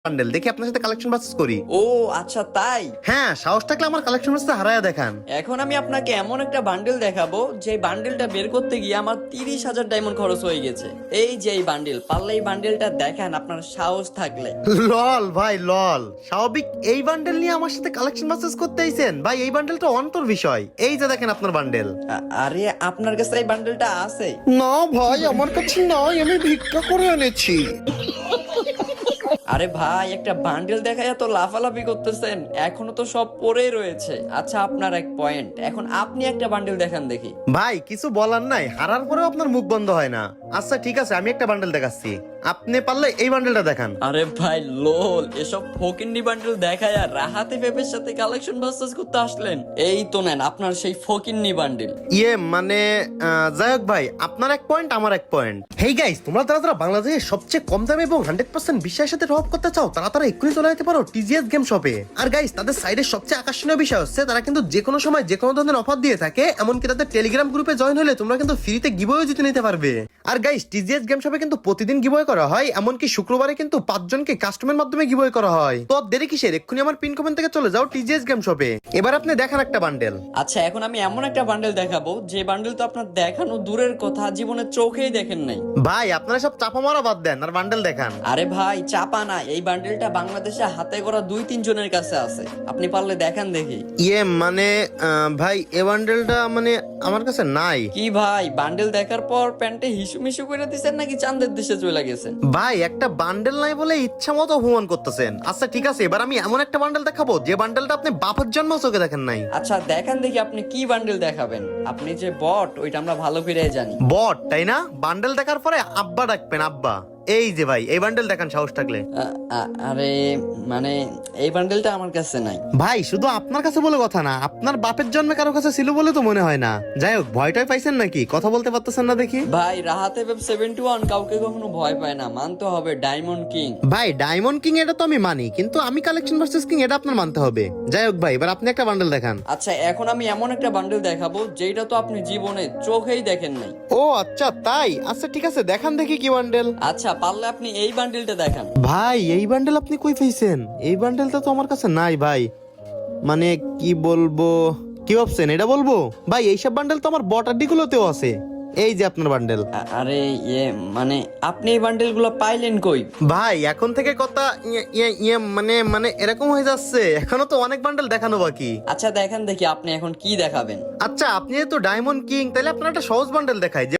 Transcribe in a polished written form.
Bundle দেখি আপনার সাথে কালেকশন বাসেস করি। ও আচ্ছা তাই। হ্যাঁ, সাহস থাকলে আমার কালেকশন বাসেস হারায়া দেখান। এখন আমি আপনাকে এমন একটা বান্ডেল দেখাবো যে বান্ডেলটা বের করতে গিয়ে আমার 30,000 ডায়মন্ড খরচ হয়ে গেছে। এই যে এই বান্ডেল, পারলে এই বান্ডেলটা দেখান আপনার সাহস থাকলে। লল ভাই লল, স্বাভাবিক এই বান্ডেল নিয়ে আমার সাথে কালেকশন বাসেস করতে আইছেন ভাই? এই বান্ডেলটা অন্তর বিষয়। এই যে দেখেন আপনার বান্ডেল। আরে আপনার কাছে এই বান্ডেলটা আছে? না ভাই, আমার কাছে নয়, আমি ভিক্ষা করে এনেছি। আরে ভাই, একটা বান্ডেল দেখায় তো লাফালাফি করতেছেন, এখনো তো সব পড়েই রয়েছে। আচ্ছা আপনার এক পয়েন্ট, এখন আপনি একটা বান্ডেল দেখান দেখি। ভাই কিছু বলার নাই, হারার পরেও আপনার মুখ বন্ধ হয় না। আচ্ছা ঠিক আছে, আমি একটা বান্ডেল দেখাচ্ছি, আপনি পারলে এই বান্ডেলটা দেখান। আরে ভাই লোল, এসব ফকিন্নি বান্ডেল দেখায় আর রাহাতে পেপের সাথে কালেকশন ভার্সেস করতে আসলেন? এই তো নেন আপনার সেই ফকিন্নি বান্ডেল। মানে যাই হোক ভাই, আপনার এক পয়েন্ট আমার এক পয়েন্ট। হেই গাইস, তোমরা যারা বাংলাদেশের সবচেয়ে কম দামে এবং 100% বিশ্বাসের সাথে রব করতে চাও, তারা এক্ষুনি চলে যেতে পারো টিজিএস গেম শপে। আর গাইস, তাদের সাইডের সবচেয়ে আকর্ষণীয় বিষয় হচ্ছে তারা কিন্তু যে কোনো সময় যে কোনো ধরনের অফার দিয়ে থাকে। এমনকি তাদের টেলিগ্রাম গ্রুপে জয়েন হলে তোমরা কিন্তু ফ্রিতে গিভওয়ে জিতে নিতে পারবে। আর গাইস, টিজিএস গেম শপে কিন্তু প্রতিদিন গিভওয়ে করা হয়, এমনকি শুক্রবারে কিন্তু 5 জনকে কাস্টমের মাধ্যমে গিভওয়ে করা হয়। তো আর দেরি কিসের, এক্ষুনি আমার পিন কমেন্ট থেকে চলে যাও টিজিএস গেম শপে। এবার আপনি দেখান একটা বান্ডেল। আচ্ছা এখন আমি এমন একটা বান্ডেল দেখাবো যে বান্ডেল তো আপনার দেখানো দূরের কথা, জীবনে চোখেই দেখেন নাই। ভাই আপনারা সব চাপা মারা বাদ দেন আর বান্ডেল দেখান। আরে ভাই চাপা না, এই বান্ডেলটা বাংলাদেশে হাতে করা 2-3 জনের কাছে আছে, আপনি পারলে দেখান দেখি। মানে ভাই এই বান্ডেলটা মানে আমার কাছে নাই। কি ভাই, বান্ডেল দেখার পর প্যান্টে হিসু মিশু করে দিচ্ছেন নাকি চাঁদের দেশে চলে গেছেন? ভাই একটা বান্ডেল নাই বলে ইচ্ছা মতো অপমান করতেছেন। আচ্ছা ঠিক আছে, এবার আমি এমন একটা বান্ডেল দেখাবো যে বান্ডেলটা আপনি বাপের জন্ম চোখে দেখেন নাই। আচ্ছা দেখান দেখি আপনি কি বান্ডেল দেখাবেন। আপনি যে বট ওইটা আমরা ভালো করে জানি। বট তাই না? বান্ডেল দেখার পরে আব্বা ডাকবেন আব্বা। এই যে ভাই এই বান্ডেল দেখান সাহস থাকলে। আরে মানে এই বান্ডেলটা আমার কাছে নাই। ভাই শুধু আপনার কাছে বলে কথা না, আপনার বাপের জন্মে কারো কাছে ছিল বলে তো মনে হয় না। যাই হোক, ভয়টাই পাইছেন নাকি? কথা বলতে পারতেছেন না দেখি। ভাই রাহাতে ওয়েব 71 কাউকে কখনো ভয় পায় না, মানতে হবে ডায়মন্ড কিং। ভাই ডায়মন্ড কিং এটা তো আমি মানি, কিন্তু আমি কালেকশন ভার্সেস কিং এটা আপনার মানতে হবে। যাই হোক ভাই, এবার আপনি একটা বান্ডেল দেখান। আচ্ছা এখন আমি এমন একটা বান্ডেল দেখাবো যেটা তো আপনি জীবনে চোখেই দেখেন নাই। ও আচ্ছা তাই, আচ্ছা ঠিক আছে দেখান দেখি কি বান্ডেল। আচ্ছা পারলে আপনি এই বান্ডেলটা দেখান। ভাই এই বান্ডেল আপনি কই পাইছেন? এই বান্ডেলটা তো আমার কাছে নাই ভাই। মানে কি বলবো, কি ভাবছেন এটা বলবো? ভাই এইসব বান্ডেল তো আমার বটার গুলোতেও আছে। এই যে আপনার বান্ডেল। আরে মানে আপনি এই বান্ডেল গুলো পাইলেন কই? ভাই এখন থেকে কথা মানে এরকম হয়ে যাচ্ছে, এখনো তো অনেক বান্ডেল দেখানো বাকি। আচ্ছা দেখান দেখি আপনি এখন কি দেখাবেন। আচ্ছা আপনি যেহেতু ডায়মন্ড কিং, তাহলে আপনার একটা সহজ বান্ডেল দেখাই।